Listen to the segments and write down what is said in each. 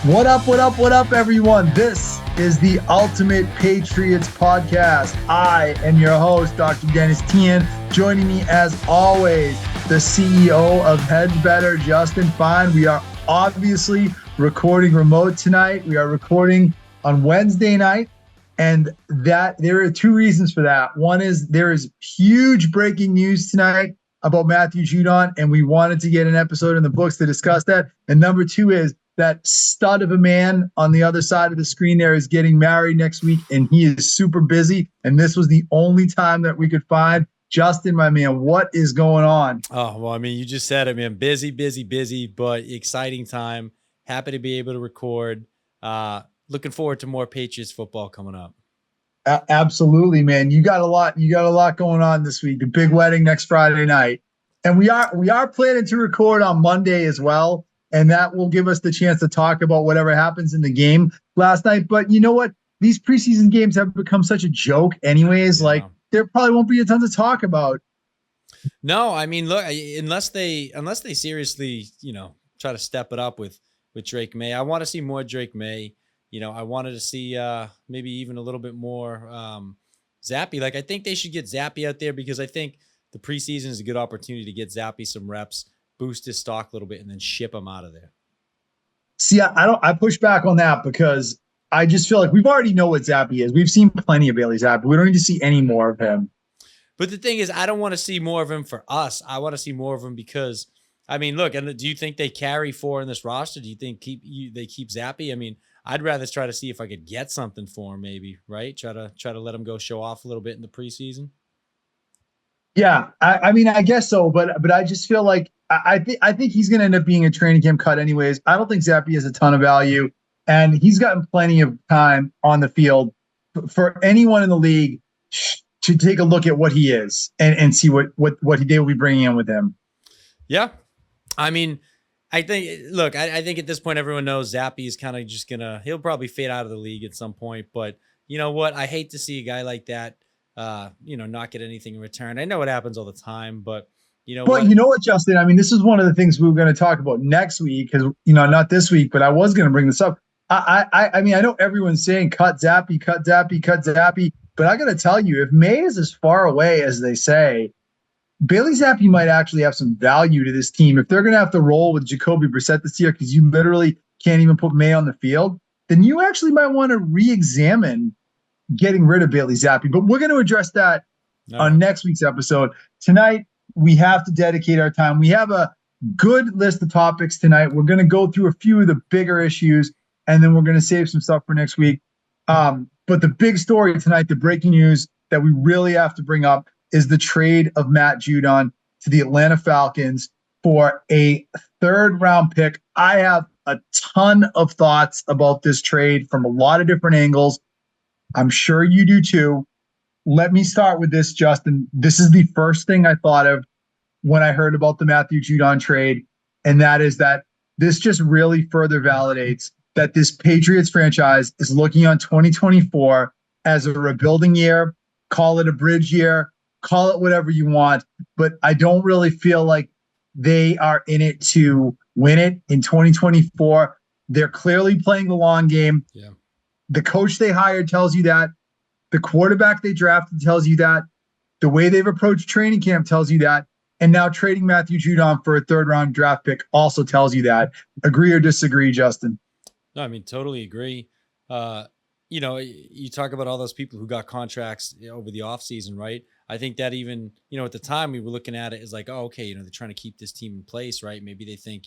What up, what up, what up, everyone? This is the Ultimate Patriots Podcast. I am your host, Dr. Dennis Teehan. Joining me, as always, the CEO of Heads Better, Justin Fein. We are obviously recording remote tonight. We are recording on Wednesday night, and that there are two reasons for that. One is there is huge breaking news tonight about Matthew Judon, and we wanted to get an episode in the books to discuss that. And number two is that stud of a man on the other side of the screen there is getting married next week, and he is super busy. And this was the only time that we could find. Justin, my man, what is going on? Oh, well, I mean, you just said it, man. Busy, but exciting time. Happy to be able to record. Looking forward to more Patriots football coming up. Absolutely, man. You got a lot going on this week. The big wedding next Friday night. And we are planning to record on Monday as well. And that will give us the chance to talk about whatever happens in the game last night. But you know what? These preseason games have become such a joke anyways. Yeah. Like, there probably won't be a ton to talk about. No, I mean, look, unless they seriously, try to step it up with Drake May. I want to see more Drake May. I wanted to see maybe even a little bit more Zappy. Like, I think they should get Zappy out there because I think the preseason is a good opportunity to get Zappy some reps, boost his stock a little bit, and then ship him out of there. See, I push back on that because I just feel like we've already know what Zappy is. We've seen plenty of Bailey Zappy. We don't need to see any more of him. But the thing is, I don't want to see more of him for us. I want to see more of him because, I mean, look, and do you think they carry 4 in this roster? Do you think they keep Zappy? I mean, I'd rather try to see if I could get something for him, maybe, right? Try to let him go show off a little bit in the preseason. Yeah, I mean, I guess so, but I just feel like I think he's going to end up being a training camp cut anyways. I don't think Zappy has a ton of value, and he's gotten plenty of time on the field for anyone in the league to take a look at what he is and see what they will be bringing in with him. Yeah, I mean, I think at this point everyone knows Zappy is kind of just he'll probably fade out of the league at some point. But you know what? I hate to see a guy like that, not get anything in return. I know it happens all the time, but you know what, Justin? I mean, this is one of the things we were going to talk about next week because, not this week, but I was going to bring this up. I mean, I know everyone's saying cut Zappy, but I got to tell you, if May is as far away as they say, Bailey Zappy might actually have some value to this team. If they're going to have to roll with Jacoby Brissett this year because you literally can't even put May on the field, then you actually might want to re-examine getting rid of Bailey Zappy. But we're going to address that on next week's episode. Tonight, we have to dedicate our time. We have a good list of topics tonight. We're going to go through a few of the bigger issues, and then we're going to save some stuff for next week. But the big story tonight, the breaking news that we really have to bring up is the trade of Matt Judon to the Atlanta Falcons for a 3rd-round pick. I have a ton of thoughts about this trade from a lot of different angles. I'm sure you do too. Let me start with this, Justin. This is the first thing I thought of when I heard about the Matthew Judon trade, and that is that this just really further validates that this Patriots franchise is looking on 2024 as a rebuilding year. Call it a bridge year, call it whatever you want, but I don't really feel like they are in it to win it in 2024. They're clearly playing the long game. Yeah. The coach they hired tells you that. The quarterback they drafted tells you that. The way they've approached training camp tells you that. And now trading Matthew Judon for a 3rd-round draft pick also tells you that. Agree or disagree, Justin? No, I mean, totally agree. You talk about all those people who got contracts over the offseason, right? I think that even, at the time we were looking at it as like, oh, okay, they're trying to keep this team in place, right? Maybe they think,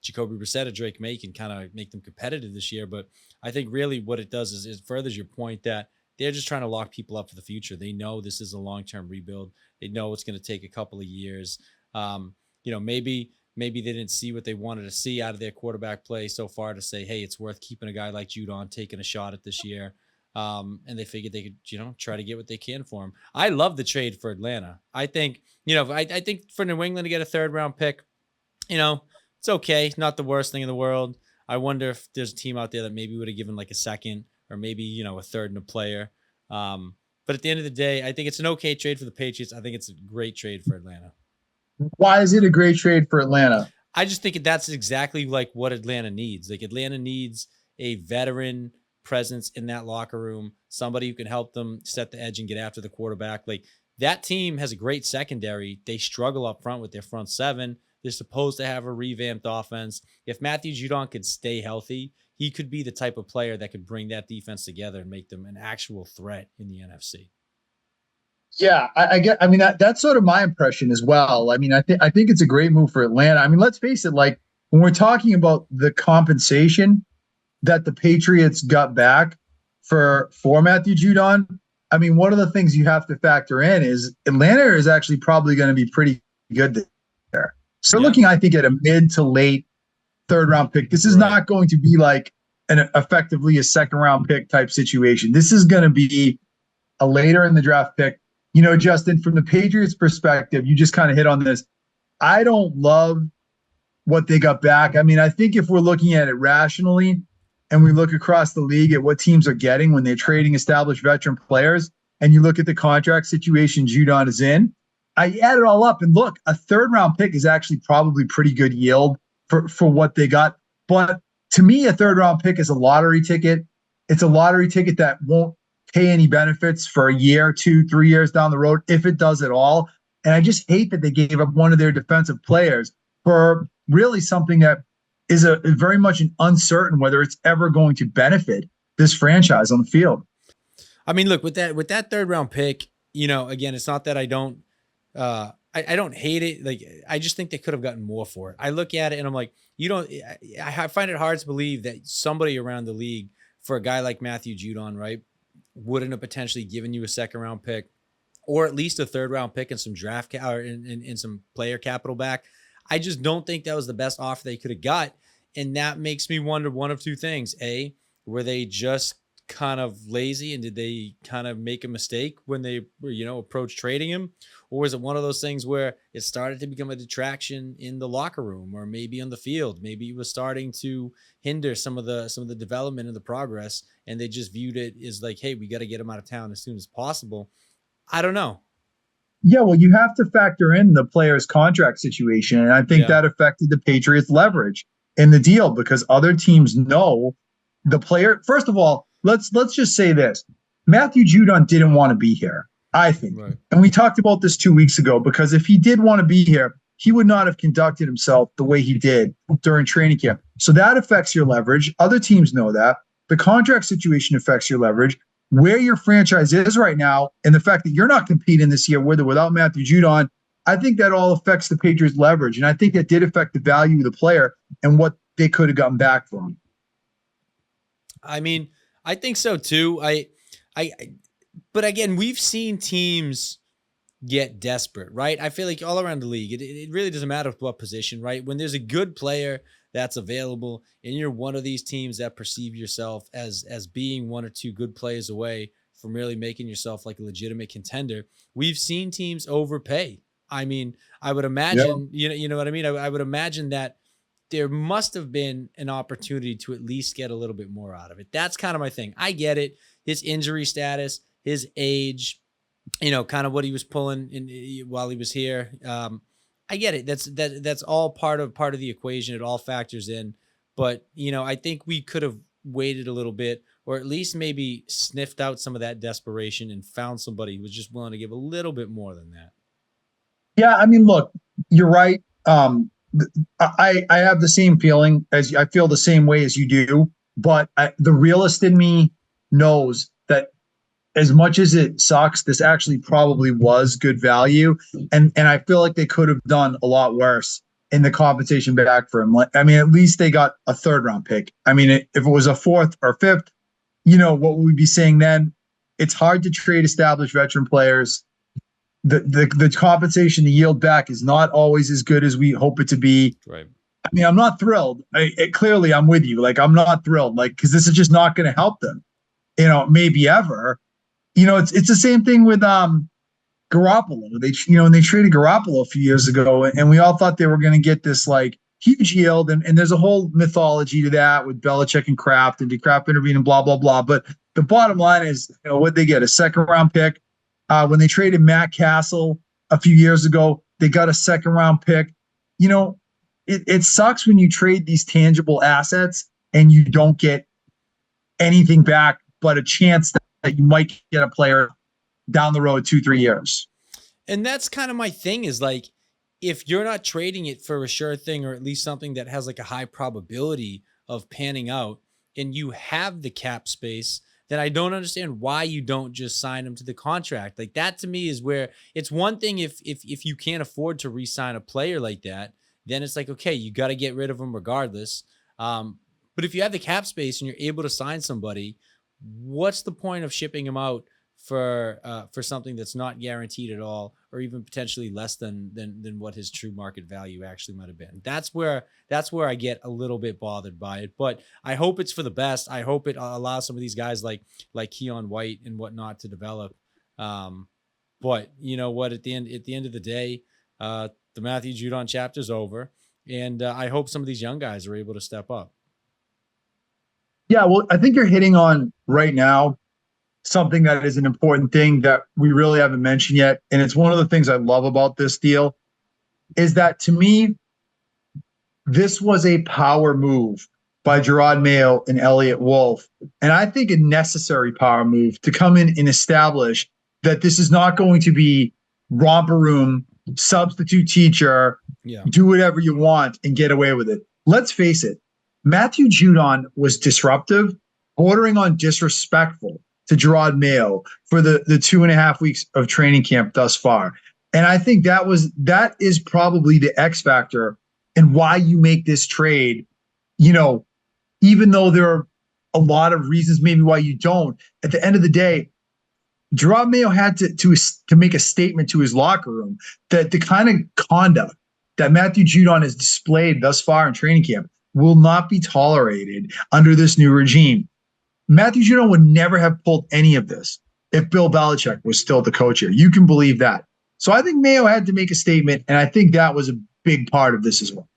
Jacoby Brissett or Drake May can kind of make them competitive this year. But I think really what it does is it furthers your point that they're just trying to lock people up for the future. They know this is a long-term rebuild. They know it's going to take a couple of years. Maybe they didn't see what they wanted to see out of their quarterback play so far to say, hey, it's worth keeping a guy like Judon, taking a shot at this year. And they figured they could, try to get what they can for him. I love the trade for Atlanta. I think, I think for New England to get a 3rd-round pick, it's okay. Not the worst thing in the world. I wonder if there's a team out there that maybe would have given like a 2nd or maybe, a 3rd and a player. But at the end of the day, I think it's an okay trade for the Patriots. I think it's a great trade for Atlanta. Why is it a great trade for Atlanta? I just think that's exactly like what Atlanta needs. Like Atlanta needs a veteran presence in that locker room, somebody who can help them set the edge and get after the quarterback. Like that team has a great secondary. They struggle up front with their front seven. They're supposed to have a revamped offense. If Matthew Judon could stay healthy, he could be the type of player that could bring that defense together and make them an actual threat in the NFC. Yeah, I get. I mean, that's sort of my impression as well. I mean, I think it's a great move for Atlanta. I mean, let's face it. Like when we're talking about the compensation that the Patriots got back for Matthew Judon, I mean, one of the things you have to factor in is Atlanta is actually probably going to be pretty good there. So Yeah. looking, I think, at a mid to late third round pick. This is Right. not going to be like an effectively a second round pick type situation. This is going to be a later in the draft pick. You know, Justin, from the Patriots perspective, you just kind of hit on this. I don't love what they got back. I mean, I think if we're looking at it rationally and we look across the league at what teams are getting when they're trading established veteran players, and you look at the contract situation Judon is in, I add it all up and look, a third round pick is actually probably pretty good yield for what they got. But to me, a third round pick is a lottery ticket. It's a lottery ticket that won't pay any benefits for a year, 2, 3 years down the road, if it does at all. And I just hate that they gave up one of their defensive players for really something that is a very much an uncertain whether it's ever going to benefit this franchise on the field. I mean, look, with that third round pick, you know, again, it's not that I don't I don't hate it. Like I just think they could have gotten more for it. I look at it and I'm like, you don't I find it hard to believe that somebody around the league for a guy like Matthew Judon, right, wouldn't have potentially given you a second round pick or at least a third round pick and some draft or in some player capital back. I just don't think that was the best offer they could have got. And that makes me wonder one of two things. A, were they just kind of lazy and did they kind of make a mistake when they were, you know, approached trading him? Or was it one of those things where it started to become a detraction in the locker room or maybe on the field? Maybe it was starting to hinder some of the development and the progress. And they just viewed it as like, hey, we got to get him out of town as soon as possible. I don't know. Yeah, well, you have to factor in the player's contract situation. And I think that affected the Patriots' leverage in the deal because other teams know the player. First of all, let's just say this. Matthew Judon didn't want to be here, I think. Right. And we talked about this 2 weeks ago because if he did want to be here, he would not have conducted himself the way he did during training camp. So that affects your leverage. Other teams know that. The contract situation affects your leverage. Where your franchise is right now and the fact that you're not competing this year with or without Matthew Judon, I think that all affects the Patriots' leverage. And I think that did affect the value of the player and what they could have gotten back from him. I mean, I think so too. But again, we've seen teams get desperate, right? I feel like all around the league, it really doesn't matter what position, right? When there's a good player that's available and you're one of these teams that perceive yourself as being one or two good players away from really making yourself like a legitimate contender, we've seen teams overpay. I mean, I would imagine, you know what I mean? I would imagine that there must have been an opportunity to at least get a little bit more out of it. That's kind of my thing. I get it. His injury status, his age, you know, kind of what he was pulling in while he was here. I get it. That's all part of the equation. It all factors in. But, you know, I think we could have waited a little bit or at least maybe sniffed out some of that desperation and found somebody who was just willing to give a little bit more than that. Yeah, I mean, look, you're right. I have the same feeling as I feel the same way as you do, but the realist in me knows that as much as it sucks, this actually probably was good value. And I feel like they could have done a lot worse in the compensation back for him. I mean, at least they got a third round pick. I mean, if it was a fourth or fifth, you know, what would we be saying then? It's hard to trade established veteran players. The compensation, the yield back is not always as good as we hope it to be. Right. I mean, I'm not thrilled. Clearly, I'm with you. Like, I'm not thrilled. Like, because this is just not going to help them. You know, maybe ever. You know, it's the same thing with Garoppolo. When they traded Garoppolo a few years ago, and we all thought they were going to get this like huge yield, and there's a whole mythology to that with Belichick and Kraft and did Kraft intervene and blah blah blah. But the bottom line is, you know, what they get a second round pick. When they traded Matt Castle a few years ago, they got a second round pick. You know, it sucks when you trade these tangible assets and you don't get anything back but a chance that you might get a player down the road 2-3 years. And that's kind of my thing is like, if you're not trading it for a sure thing, or at least something that has like a high probability of panning out, and you have the cap space, then I don't understand why you don't just sign him to the contract. Like that to me is where it's one thing if you can't afford to re-sign a player like that, then it's like, okay, you got to get rid of him regardless. But if you have the cap space and you're able to sign somebody, what's the point of shipping him out for something that's not guaranteed at all, or even potentially less than what his true market value actually might have been? That's where I get a little bit bothered by it. But I hope it's for the best. I hope it allows some of these guys like Keon White and whatnot to develop. But you know what? At the end of the day, the Matthew Judon chapter's over, and I hope some of these young guys are able to step up. Yeah, well, I think you're hitting on right now something that is an important thing that we really haven't mentioned yet. And it's one of the things I love about this deal is that, to me, this was a power move by Gerard Mayo and Elliott Wolf. And I think a necessary power move to come in and establish that this is not going to be romper room, substitute teacher, do whatever you want and get away with it. Let's face it, Matthew Judon was disruptive, bordering on disrespectful to Gerard Mayo for the 2.5 weeks of training camp thus far. And I think that is probably the X factor and why you make this trade. You know, even though there are a lot of reasons maybe why you don't, at the end of the day, Gerard Mayo had to make a statement to his locker room that the kind of conduct that Matthew Judon has displayed thus far in training camp will not be tolerated under this new regime. Matthew Judon would never have pulled any of this if Bill Belichick was still the coach here. You can believe that. So I think Mayo had to make a statement, and I think that was a big part of this as well.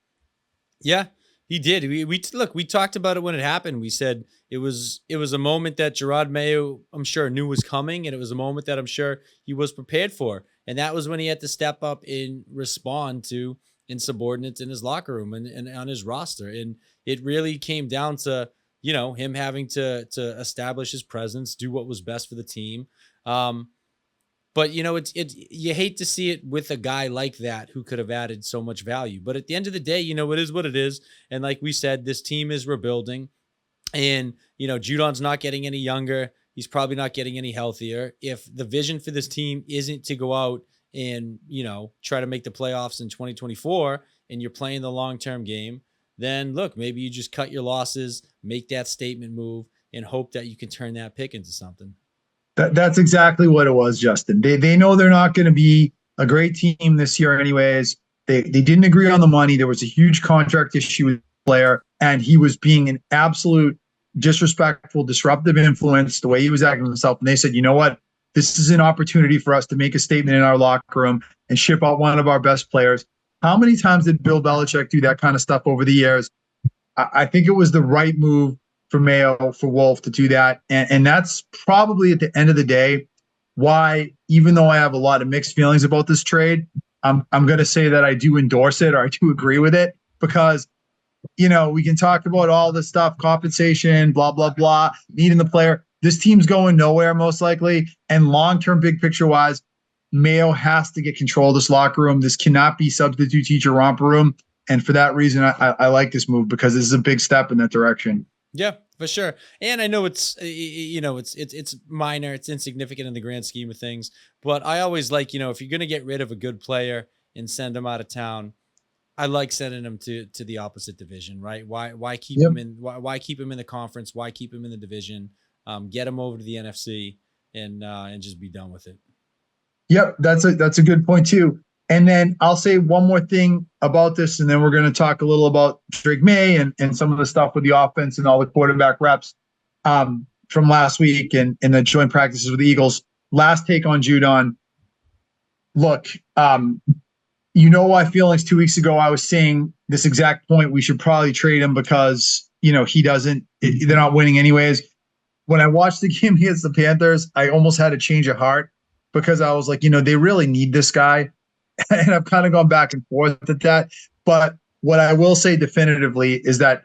Yeah, he did. We talked about it when it happened. We said it was a moment that Gerard Mayo, I'm sure, knew was coming, and it was a moment that I'm sure he was prepared for. And that was when he had to step up and respond to insubordinates in his locker room and on his roster. And it really came down to, you know, him having to establish his presence, do what was best for the team. But you know, you hate to see it with a guy like that who could have added so much value. But at the end of the day, you know, it is what it is. And like we said, this team is rebuilding, and you know, Judon's not getting any younger. He's probably not getting any healthier. If the vision for this team isn't to go out and, you know, try to make the playoffs in 2024, and you're playing the long-term game, then look, maybe you just cut your losses, make that statement move, and hope that you can turn that pick into something. That's exactly what it was, Justin. They know they're not going to be a great team this year anyways. They didn't agree on the money. There was a huge contract issue with the player, and he was being an absolute disrespectful, disruptive influence, the way he was acting with himself. And they said, you know what? This is an opportunity for us to make a statement in our locker room and ship out one of our best players. How many times did Bill Belichick do that kind of stuff over the years? I think it was the right move for Mayo, for Wolf to do that. And that's probably at the end of the day why, even though I have a lot of mixed feelings about this trade, I'm going to say that I do endorse it, or I do agree with it, because, you know, we can talk about all this stuff, compensation, blah, blah, blah, needing the player. This team's going nowhere most likely. And long-term, big picture wise, Mayo has to get control of this locker room. This cannot be substitute teacher romper room. And for that reason, I like this move, because this is a big step in that direction. Yeah, for sure. And I know it's, you know, it's minor, it's insignificant in the grand scheme of things, but I always like, you know, if you're going to get rid of a good player and send him out of town, I like sending him to the opposite division, right? Why keep him in, why keep him in the conference? Why keep him in the division? Get him over to the NFC and just be done with it. Yep. That's a good point too. And then I'll say one more thing about this, and then we're going to talk a little about Drake May and some of the stuff with the offense and all the quarterback reps from last week and the joint practices with the Eagles. Last take on Judon. Look, you know my feelings 2 weeks ago. I was saying this exact point. We should probably trade him because, you know, they're not winning anyways. When I watched the game against the Panthers, I almost had a change of heart, because I was like, you know, they really need this guy. And I've kind of gone back and forth at that. But what I will say definitively is that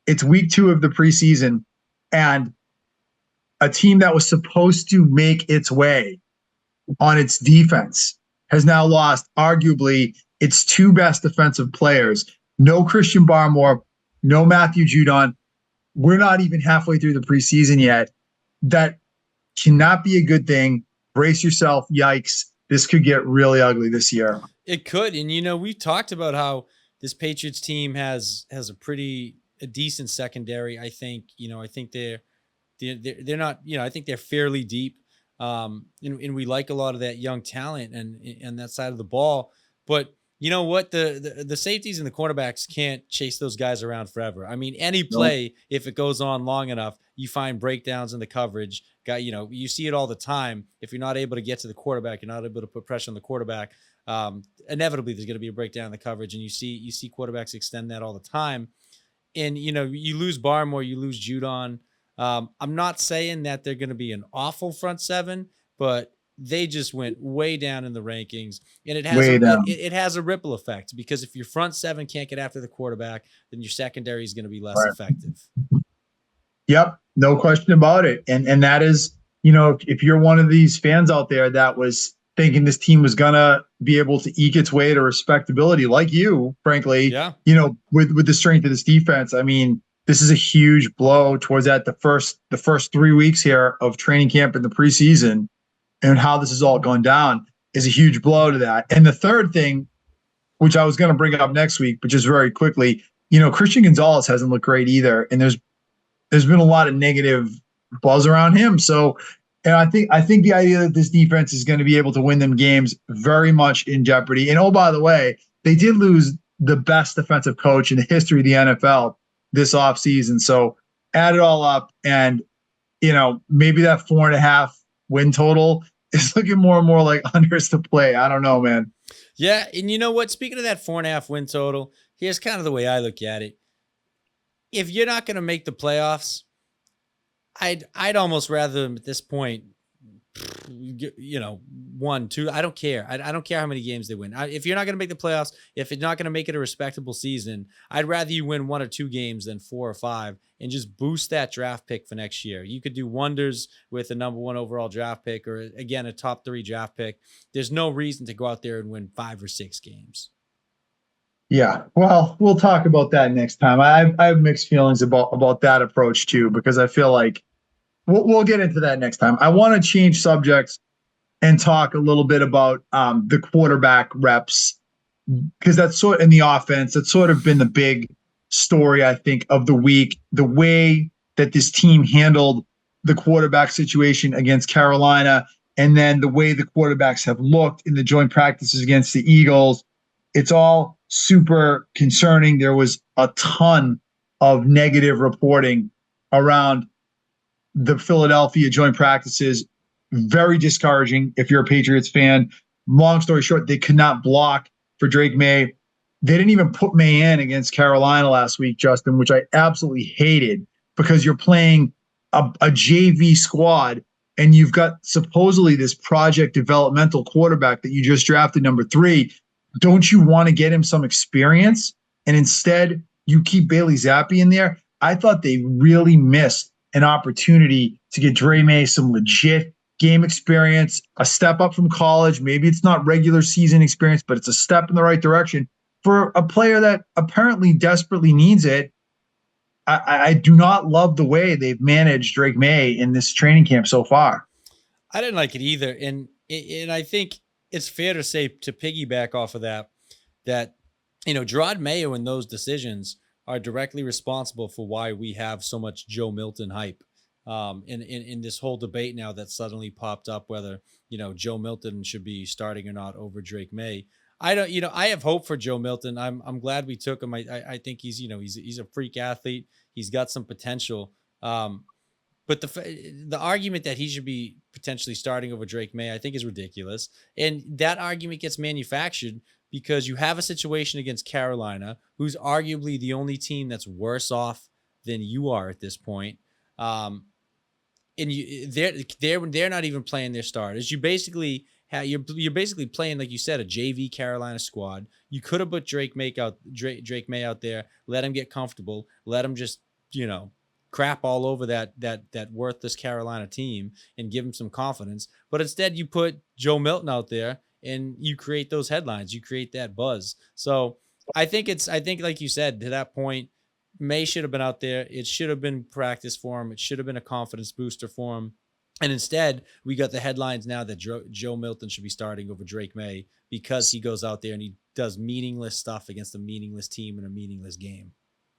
it's week 2 of the preseason, and a team that was supposed to make its way on its defense has now lost arguably its 2 best defensive players. No Christian Barmore, no Matthew Judon. We're not even halfway through the preseason yet. That cannot be a good thing. Brace yourself. Yikes. This could get really ugly this year. It could. And, we've talked about how this Patriots team has a decent secondary. I think, I think they're not, I think they're fairly deep. And we like a lot of that young talent and that side of the ball. But you know what? The safeties and the cornerbacks can't chase those guys around forever. I mean, any play, if it goes on long enough, you find breakdowns in the coverage. You see it all the time. If you're not able to get to the quarterback, you're not able to put pressure on the quarterback. Inevitably, there's going to be a breakdown in the coverage, and you see quarterbacks extend that all the time. And you lose Barmore, you lose Judon. I'm not saying that they're going to be an awful front seven, but they just went way down in the rankings, and it has a ripple effect, because if your front seven can't get after the quarterback, then your secondary is going to be less effective. Yep, no question about it. And that is, if you're one of these fans out there that was thinking this team was gonna be able to eke its way to respectability, like you, frankly, with the strength of this defense, I mean, this is a huge blow towards that. The first 3 weeks here of training camp in the preseason, and how this has all gone down, is a huge blow to that. And the third thing, which I was going to bring up next week, but just very quickly, Christian Gonzalez hasn't looked great either, and there's been a lot of negative buzz around him. So, and I think the idea that this defense is going to be able to win them games very much in jeopardy. And oh, by the way, they did lose the best defensive coach in the history of the NFL this offseason. So add it all up, and maybe that 4.5 win total is looking more and more like unders to play. I don't know, man. Yeah, and you know what? Speaking of that 4.5 win total, here's kind of the way I look at it. If you're not going to make the playoffs, I'd almost rather them at this point, 1, 2. I don't care. I don't care how many games they win. If you're not going to make the playoffs, if you're not going to make it a respectable season, I'd rather you win 1 or 2 games than 4 or 5, and just boost that draft pick for next year. You could do wonders with a number 1 overall draft pick, or again, a top 3 draft pick. There's no reason to go out there and win 5 or 6 games. Yeah, well, we'll talk about that next time. I have mixed feelings about that approach too, because I feel like we'll get into that next time. I want to change subjects and talk a little bit about the quarterback reps, because that's sort in the offense. That's sort of been the big story, I think, of the week. The way that this team handled the quarterback situation against Carolina, and then the way the quarterbacks have looked in the joint practices against the Eagles. It's all super concerning. There was a ton of negative reporting around the Philadelphia joint practices. Very discouraging if you're a Patriots fan. Long story short, they could not block for Drake May. They didn't even put May in against Carolina last week, Justin, which I absolutely hated, because you're playing a JV squad, and you've got supposedly this project developmental quarterback that you just drafted, number 3. Don't you want to get him some experience? And instead, you keep Bailey Zappi in there. I thought they really missed an opportunity to get Dre May some legit game experience, a step up from college. Maybe it's not regular season experience, but it's a step in the right direction for a player that apparently desperately needs it. I do not love the way they've managed Drake May in this training camp so far. I didn't like it either. And I think it's fair to say, to piggyback off of that Gerard Mayo and those decisions are directly responsible for why we have so much Joe Milton hype in this whole debate now that suddenly popped up, whether Joe Milton should be starting or not over Drake May. I don't, I have hope for Joe Milton. I'm glad we took him. I think he's a freak athlete. He's got some potential. But the argument that he should be potentially starting over Drake May, I think, is ridiculous. And that argument gets manufactured because you have a situation against Carolina, who's arguably the only team that's worse off than you are at this point. And they're not even playing their starters. You basically you're basically playing, like you said, a JV Carolina squad. You could have put Drake May out there, let him get comfortable, let him just, you know, crap all over that worthless Carolina team and give him some confidence. But instead, you put Joe Milton out there and you create those headlines, you create that buzz. So I think like you said, to that point, May should have been out there. It should have been practice for him. It should have been a confidence booster for him. And instead, we got the headlines now that Joe Milton should be starting over Drake May because he goes out there and he does meaningless stuff against a meaningless team in a meaningless game.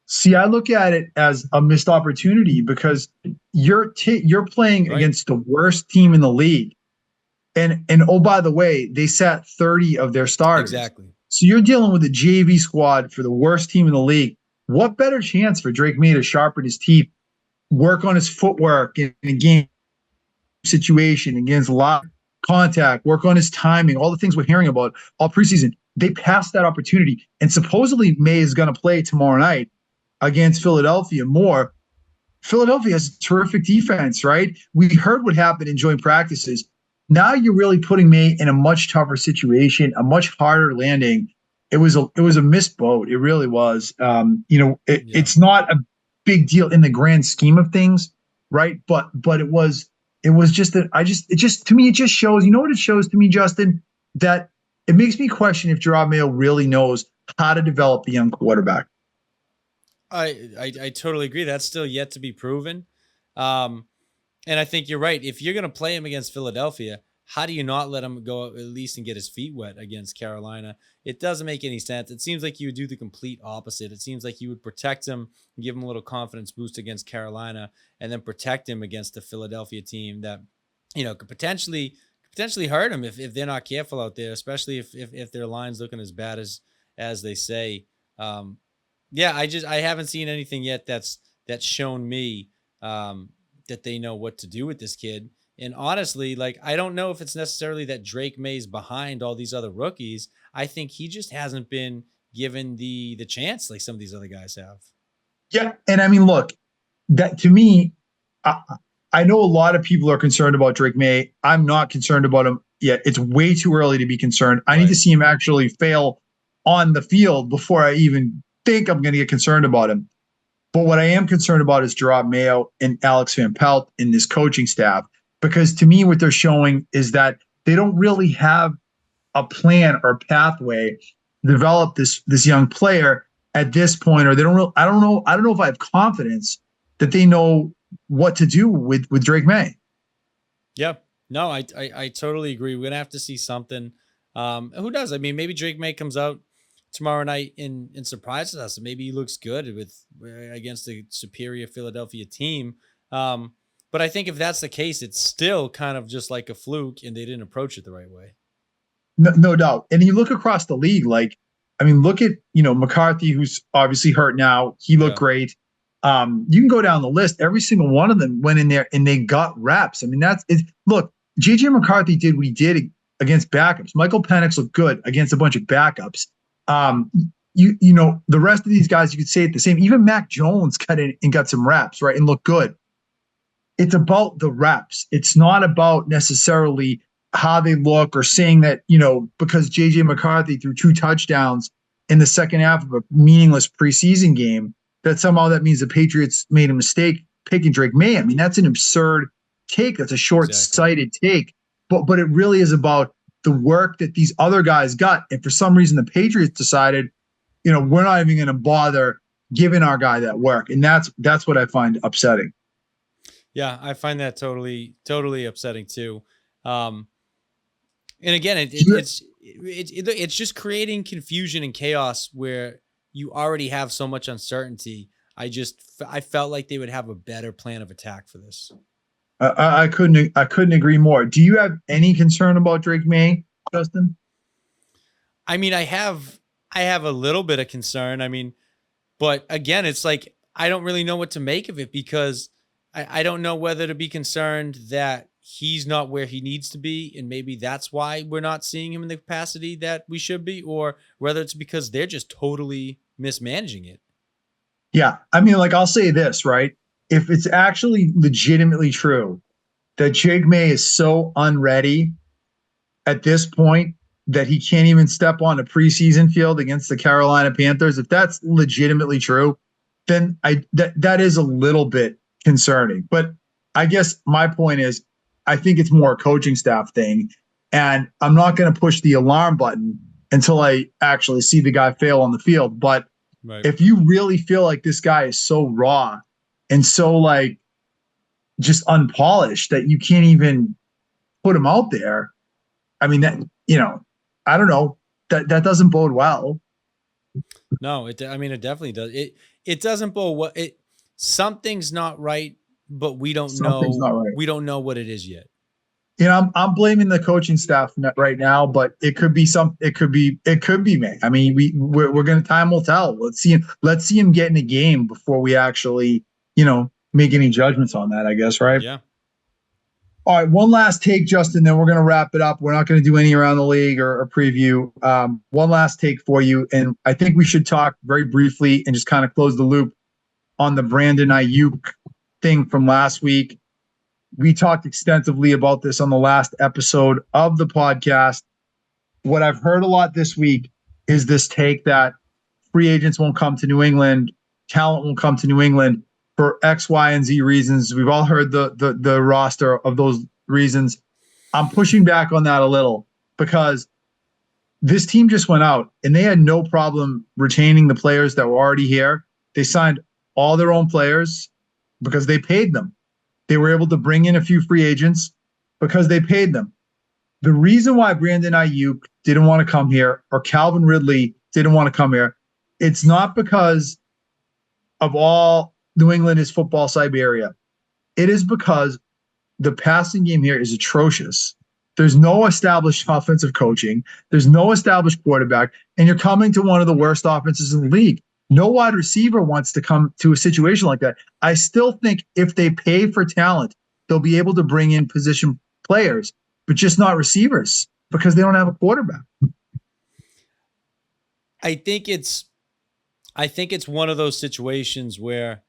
See, I look at it as a missed opportunity because you're playing Right. against the worst team in the league. And oh, by the way, they sat 30 of their starters. Exactly. So you're dealing with a JV squad for the worst team in the league. What better chance for Drake May to sharpen his teeth, work on his footwork in a game situation against a lot of contact, work on his timing, all the things we're hearing about all preseason. They passed that opportunity. And supposedly May is going to play tomorrow night against Philadelphia more. Philadelphia has a terrific defense, right? We heard what happened in joint practices. Now you're really putting May in a much tougher situation, a much harder landing. It was a missed boat. It really was. Yeah. It's not a big deal in the grand scheme of things, right? But it was just that it just to me it just shows. You know what it shows to me, Justin? That it makes me question if Gerard Mayo really knows how to develop a young quarterback. I totally agree. That's still yet to be proven. Um, and I think you're right. If you're going to play him against Philadelphia, how do you not let him go at least and get his feet wet against Carolina? It doesn't make any sense. It seems like you would do the complete opposite. It seems like you would protect him, give him a little confidence boost against Carolina, and then protect him against the Philadelphia team that, you know, could potentially hurt him if they're not careful out there, especially if their line's looking as bad as they say. Um, yeah, I haven't seen anything yet that's shown me that they know what to do with this kid. And honestly, like I don't know if it's necessarily that Drake May's behind all these other rookies. I think he just hasn't been given the chance like some of these other guys have. Yeah, and I mean, look, that to me, I, I know a lot of people are concerned about Drake May. I'm not concerned about him yet. It's way too early to be concerned. I need to Right. see him actually fail on the field before I even think I'm going to get concerned about him. But what I am concerned about is Gerard Mayo and Alex Van Pelt in this coaching staff, because to me, what they're showing is that they don't really have a plan or pathway to develop this young player at this point, or they don't. I don't know if I have confidence that they know what to do with Drake May. Yeah. No, I totally agree. We're gonna have to see something. Who knows? I mean, maybe Drake May comes out tomorrow night and surprises us. Maybe he looks good with against a superior Philadelphia team. But I think if that's the case, it's still kind of just like a fluke, and they didn't approach it the right way. No doubt. And you look across the league, like, I mean, look at, McCarthy, who's obviously hurt now. He looked Yeah. great. You can go down the list. Every single one of them went in there and they got reps. I mean, that's it. Look, JJ McCarthy did what he did against backups. Michael Penix looked good against a bunch of backups. Um, the rest of these guys, you could say it the same. Even Mac Jones got in and got some reps, right? And looked good. It's about the reps. It's not about necessarily how they look or saying that, because JJ McCarthy threw 2 touchdowns in the second half of a meaningless preseason game, that somehow that means the Patriots made a mistake picking Drake May. I mean, that's an absurd take. That's a Exactly. short-sighted take. But it really is about the work that these other guys got. And for some reason, the Patriots decided, we're not even going to bother giving our guy that work. And that's what I find upsetting. Yeah, I find that totally upsetting too. Um, and again, it's just creating confusion and chaos where you already have so much uncertainty. I felt like they would have a better plan of attack for this. I couldn't agree more. Do you have any concern about Drake May, Justin? I mean, I have a little bit of concern. I mean, but again, it's like I don't really know what to make of it because I don't know whether to be concerned that he's not where he needs to be, and maybe that's why we're not seeing him in the capacity that we should be, or whether it's because they're just totally mismanaging it. Yeah. I mean, like, I'll say this, right? If it's actually legitimately true that Drake May is so unready, at this point that he can't even step on a preseason field against the Carolina Panthers, if that's legitimately true, then that is a little bit concerning. But I guess my point is, I think it's more a coaching staff thing, and I'm not going to push the alarm button until I actually see the guy fail on the field. But Right. if you really feel like this guy is so raw and so like just unpolished that you can't even put him out there, I mean that I don't know, that doesn't bode well. No, I mean, it definitely does. It doesn't bode what it. Something's not right, but we don't Something's know. not right. We don't know what it is yet. I'm blaming the coaching staff right now, but it could be it could be me. I mean, we're gonna time will tell. Let's see him get in a game before we actually make any judgments on that. I guess, right? Yeah. All right, one last take, Justin. Then we're gonna wrap it up. We're not gonna do any around the league or preview. One last take for you, and I think we should talk very briefly and just kind of close the loop on the Brandon Ayuk thing from last week. We talked extensively about this on the last episode of the podcast. What I've heard a lot this week is this take that free agents won't come to New England, talent won't come to New England for X, Y, and Z reasons. We've all heard the roster of those reasons. I'm pushing back on that a little because this team just went out and they had no problem retaining the players that were already here. They signed all their own players because they paid them. They were able to bring in a few free agents because they paid them. The reason why Brandon Ayuk didn't want to come here or Calvin Ridley didn't want to come here, it's not because of all New England is football Siberia. It is because the passing game here is atrocious. There's no established offensive coaching. There's no established quarterback, and you're coming to one of the worst offenses in the league. No wide receiver wants to come to a situation like that. I still think if they pay for talent, they'll be able to bring in position players, but just not receivers because they don't have a quarterback. I think it's I think it's one of those situations where,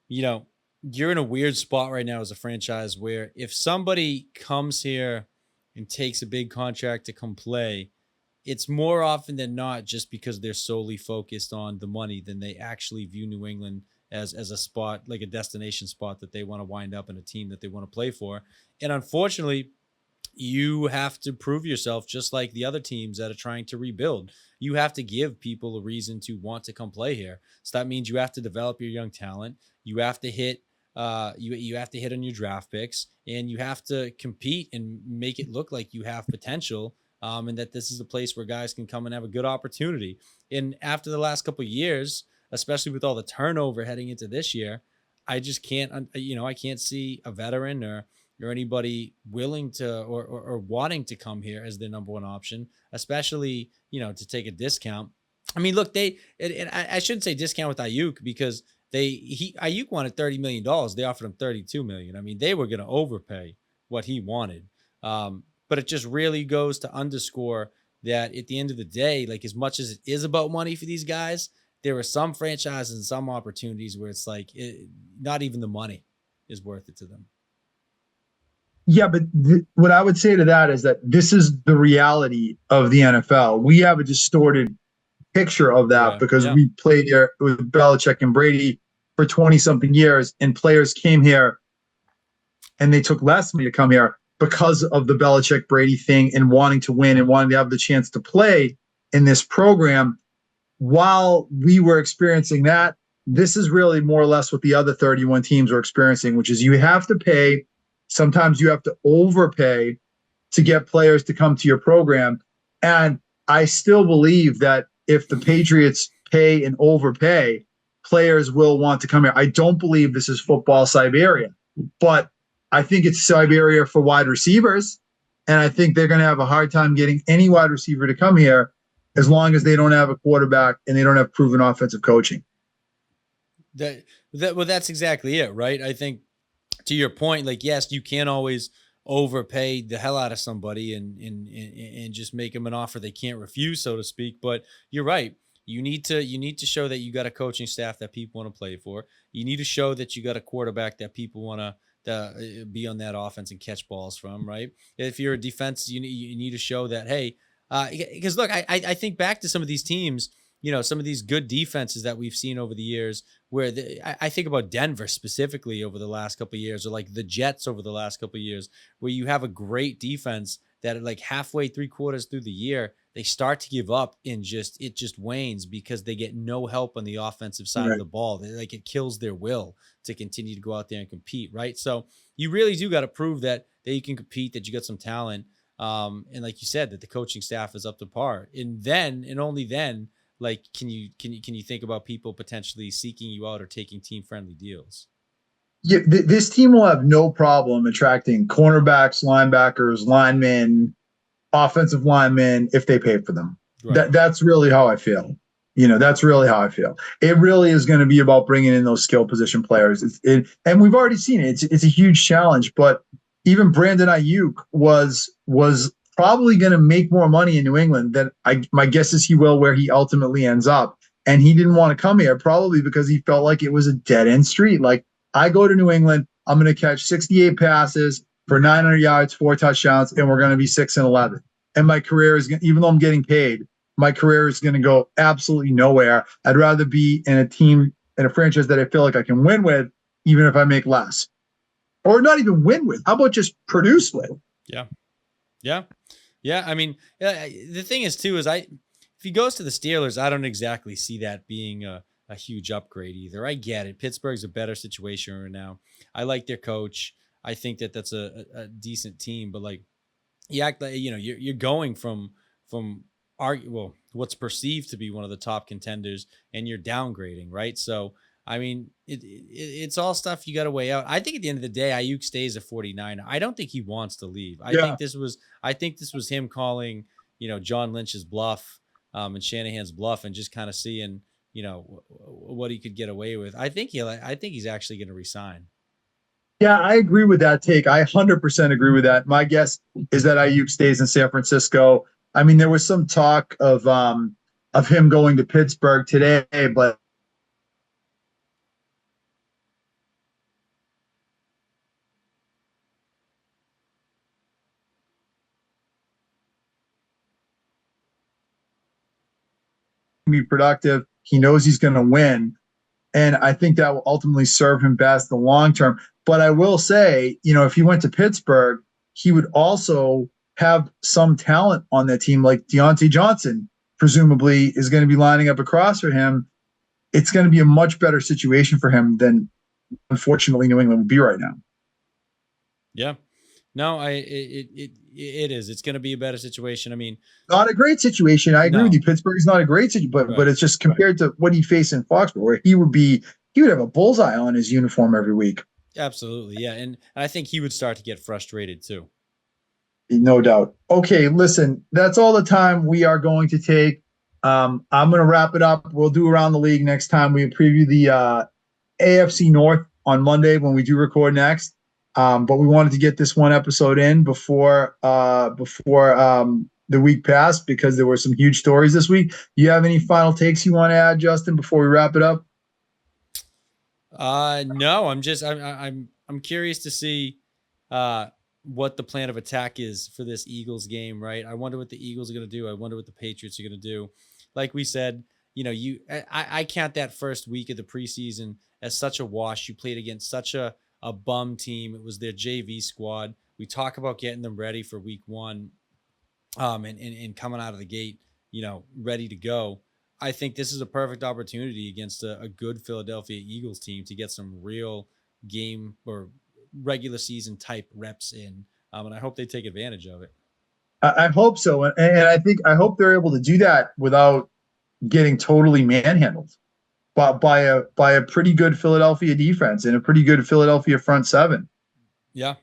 you know, you're in a weird spot right now as a franchise where if somebody comes here and takes a big contract to come play, it's more often than not just because they're solely focused on the money than they actually view New England as a spot, like a destination spot that they want to wind up in, a team that they want to play for. And unfortunately, you have to prove yourself just like the other teams that are trying to rebuild. You have to give people a reason to want to come play here. So that means you have to develop your young talent. You have to hit you have to hit on your draft picks, and you have to compete and make it look like you have potential, and that this is a place where guys can come and have a good opportunity. And after the last couple of years, especially with all the turnover heading into this year, I just can't I can't see a veteran or anybody willing to or wanting to come here as their number one option, especially, to take a discount. I mean, look, and I shouldn't say discount with Ayuk because Ayuk wanted $30 million. They offered him 32 million. I mean, they were going to overpay what he wanted. But it just really goes to underscore that at the end of the day, like as much as it is about money for these guys, there are some franchises and some opportunities where it's like not even the money is worth it to them. Yeah, but what I would say to that is that this is the reality of the NFL. We have a distorted picture of that Yeah, because yeah. we played here with Belichick and Brady for 20 something years, and players came here and they took less money to come here because of the Belichick Brady thing and wanting to win and wanting to have the chance to play in this program. While we were experiencing that, this is really more or less what the other 31 teams are experiencing, which is you have to pay. Sometimes you have to overpay to get players to come to your program. And I still believe that if the Patriots pay and overpay, players will want to come here. I don't believe this is football Siberia, but I think it's Siberia for wide receivers. And I think they're going to have a hard time getting any wide receiver to come here as long as they don't have a quarterback and they don't have proven offensive coaching. Well, that's exactly it, right? I think to your point, like, yes, you can't always overpay the hell out of somebody and just make them an offer they can't refuse, so to speak. But you're right. You need to show that you got a coaching staff that people want to play for. You need to show that you got a quarterback that people want be on that offense and catch balls from, right? If you're a defense, you need to show that, hey, because look, I think back to some of these teams, some of these good defenses that we've seen over the years, where I think about Denver specifically over the last couple of years, or like the Jets over the last couple of years, where you have a great defense that like halfway, 3/4 through the year, they start to give up and it just wanes because they get no help on the offensive side of Right. the ball. Like it kills their will to continue to go out there and compete, right? So you really do got to prove that you can compete, that you got some talent, and like you said, that the coaching staff is up to par. And then, and only then, like, can you think about people potentially seeking you out or taking team friendly deals? Yeah, this team will have no problem attracting cornerbacks, linebackers, linemen, offensive linemen if they pay for them. Right. That's really how I feel. That's really how I feel. It really is going to be about bringing in those skill position players. And we've already seen it. It's a huge challenge. But even Brandon Ayuk was probably going to make more money in New England than my guess is he will where he ultimately ends up. And he didn't want to come here probably because he felt like it was a dead end street. Like I go to New England, I'm going to catch 68 passes for 900 yards, 4 touchdowns, and we're going to be 6-11. And my career is going, even though I'm getting paid, my career is going to go absolutely nowhere. I'd rather be in a team, in a franchise that I feel like I can win with, even if I make less, or not even win with. How about just produce with? Yeah. Yeah. Yeah. I mean, the thing is too, if he goes to the Steelers, I don't exactly see that being a huge upgrade either. I get it. Pittsburgh's a better situation right now. I like their coach. I think that's a decent team, but like, you act like, you're going from what's perceived to be one of the top contenders, and you're downgrading, right? So I mean, it's all stuff you got to weigh out. I think at the end of the day, Ayuk stays a 49. I don't think he wants to leave. Yeah. I think this was him calling, John Lynch's bluff, and Shanahan's bluff, and just kind of seeing, what he could get away with. I think he's actually going to resign. Yeah, I agree with that take. I 100% agree with that. My guess is that Ayuk stays in San Francisco. I mean, there was some talk of him going to Pittsburgh today, but be productive. He knows he's going to win. And I think that will ultimately serve him best the long term. But I will say, if he went to Pittsburgh, he would also have some talent on that team, like Deontay Johnson, presumably is going to be lining up across for him. It's going to be a much better situation for him than, unfortunately, New England would be right now. Yeah. No, it is. It's going to be a better situation. I mean, not a great situation. I agree with no, you. Pittsburgh is not a great situation, but right. it's just compared to what he faced in Foxborough, where he would have a bullseye on his uniform every week. Absolutely, yeah, and I think he would start to get frustrated too. No doubt. Okay, listen, that's all the time we are going to take. I'm going to wrap it up. We'll do around the league next time. We preview the AFC North on Monday when we do record next. But we wanted to get this one episode in before the week passed because there were some huge stories this week. You have any final takes you want to add, Justin, before we wrap it up? No, I'm curious to see what the plan of attack is for this Eagles game, right? I wonder what the Eagles are going to do. I wonder what the Patriots are going to do. Like we said, I count that first week of the preseason as such a wash. You played against such a bum team. It was their JV squad. We talk about getting them ready for week one, and coming out of the gate, ready to go. I think this is a perfect opportunity against a good Philadelphia Eagles team to get some real game or regular season type reps in. And I hope they take advantage of it. I hope so. And I hope they're able to do that without getting totally manhandled by a pretty good Philadelphia defense and a pretty good Philadelphia front seven. Yeah.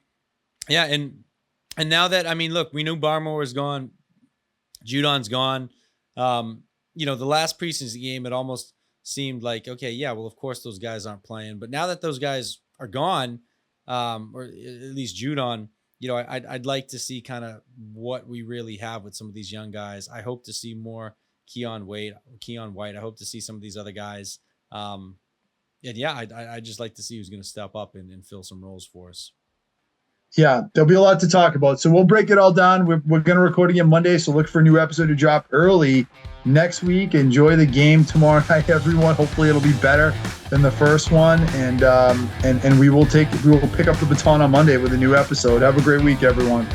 Yeah. And now that, I mean, look, we knew Barmore was gone. Judon's gone. The last preseason game, it almost seemed like, okay, yeah, well, of course those guys aren't playing. But now that those guys are gone, or at least Judon, I'd like to see kind of what we really have with some of these young guys. I hope to see more Keon White. I hope to see some of these other guys. And yeah, I just like to see who's going to step up and fill some roles for us. Yeah, there'll be a lot to talk about. So we'll break it all down. We're going to record again Monday, so look for a new episode to drop early next week. Enjoy the game tomorrow night, everyone. Hopefully it'll be better than the first one, and we will pick up the baton on Monday with a new episode. Have a great week, everyone.